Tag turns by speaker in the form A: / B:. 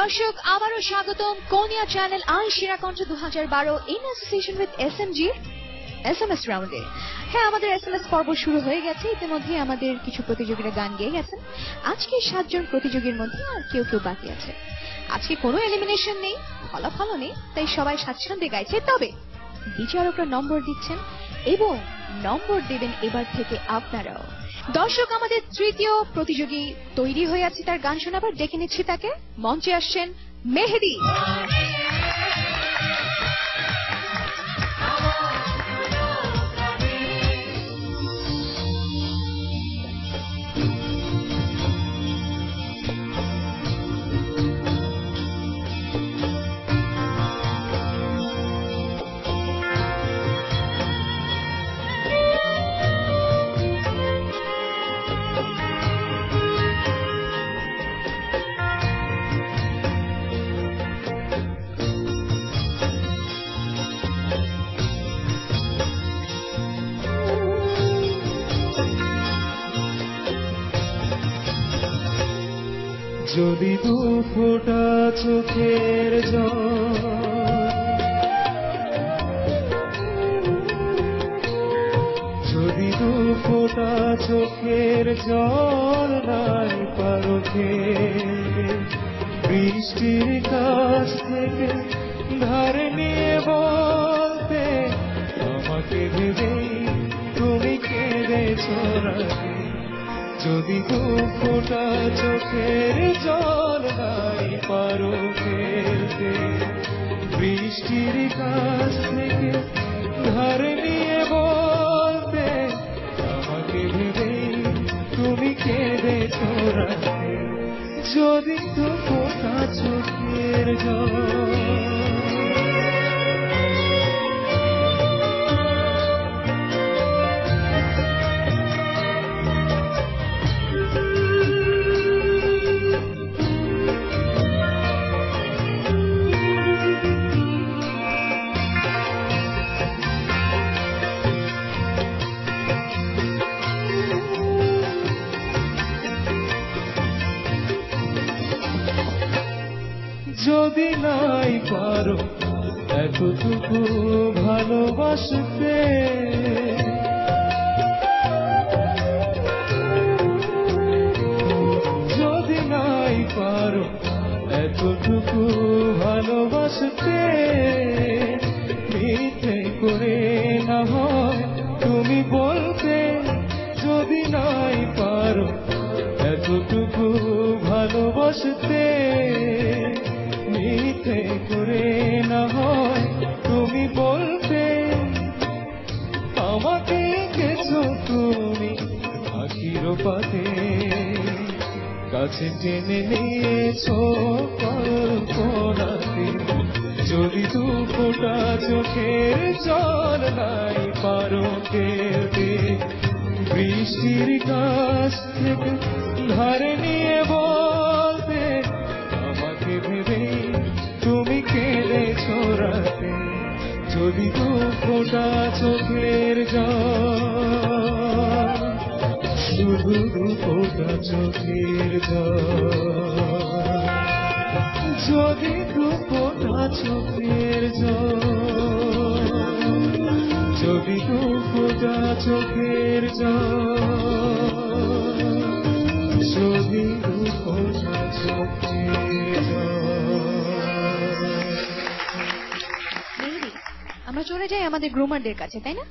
A: দর্শক আবারও স্বাগতম কোনিয়া চ্যানেল আই সেরা কণ্ঠ 2012 in association with SMG SMS রাউন্ডে। হ্যাঁ, আমাদের এসএমএস পর্ব শুরু হয়ে গেছে। ইতিমধ্যে আমাদের কিছু প্রতিযোগীরা গান গেয়ে গেছেন। আজকে 7 জন প্রতিযোগীর মধ্যে আর কেউ কেউ বাকি আছে। আজকে কোনো এলিমিনেশন নেই, ফলাফলও নেই, তাই সবাই স্বাচ্ছন্দ্যে গাইছে। তবে বিচারকরা নম্বর দিচ্ছেন এবং নম্বর দেবেন এবার থেকে আপনারাও। দর্শক, আমাদের তৃতীয় প্রতিযোগী তৈরি হয়ে আছে তার গান শোনাবার। ডেকে নিচ্ছি তাকে। মঞ্চে আসছেন মেহেদি।
B: যদি দু ফোঁটা চোখের জল, যদি দু ফোঁটা চোখের জল নাই পারোকে বৃষ্টির কাছ থেকে ধার নিয়ে বলতে, আমাকে ভেবে তুমি কেঁদেছ রাতে। যদি দু ফোঁটা চোখের জল নাই পারো ফেলতে, বৃষ্টির কাছ থেকে ধার নিয়ে বলতে, আমাকে ভেবে তুমি কেঁদেছ রাতে। যদি দু ফোঁটা চোখের জল, যদি নাই পারো এতটুকু ভালোবাসতে, যদি নাই পারো এতটুকু ভালোবাসতে, মিথ্যে করে না হয় তুমি বলতে। যদি নাই পারো এতটুকু ভালোবাসতে, মিথ্যে করে না হয় তুমি বলতে। আমাকে গেছো তুমি আখির পাতে, কাছে টেনে নিয়েছো কল্পনাতে। যদি দু ফোঁটা চোখের জল নাই পারো কেঁদে, বৃষ্টির কাছ থেকে ধারে নিয়ে বলতে, আমাকে ভেবে তুমি কেঁদেছ রাতে। যদি দু ফোঁটা চোখের জল, শুধু দু ফোঁটা চোখের জল, যদি দু ফোঁটা চোখের জল, যদি দু ফোঁটা চোখের জল, যদি দু ফোঁটা চোখের জল।
A: আমরা চলে যাই আমাদের গ্রুমারদের কাছে, তাই না?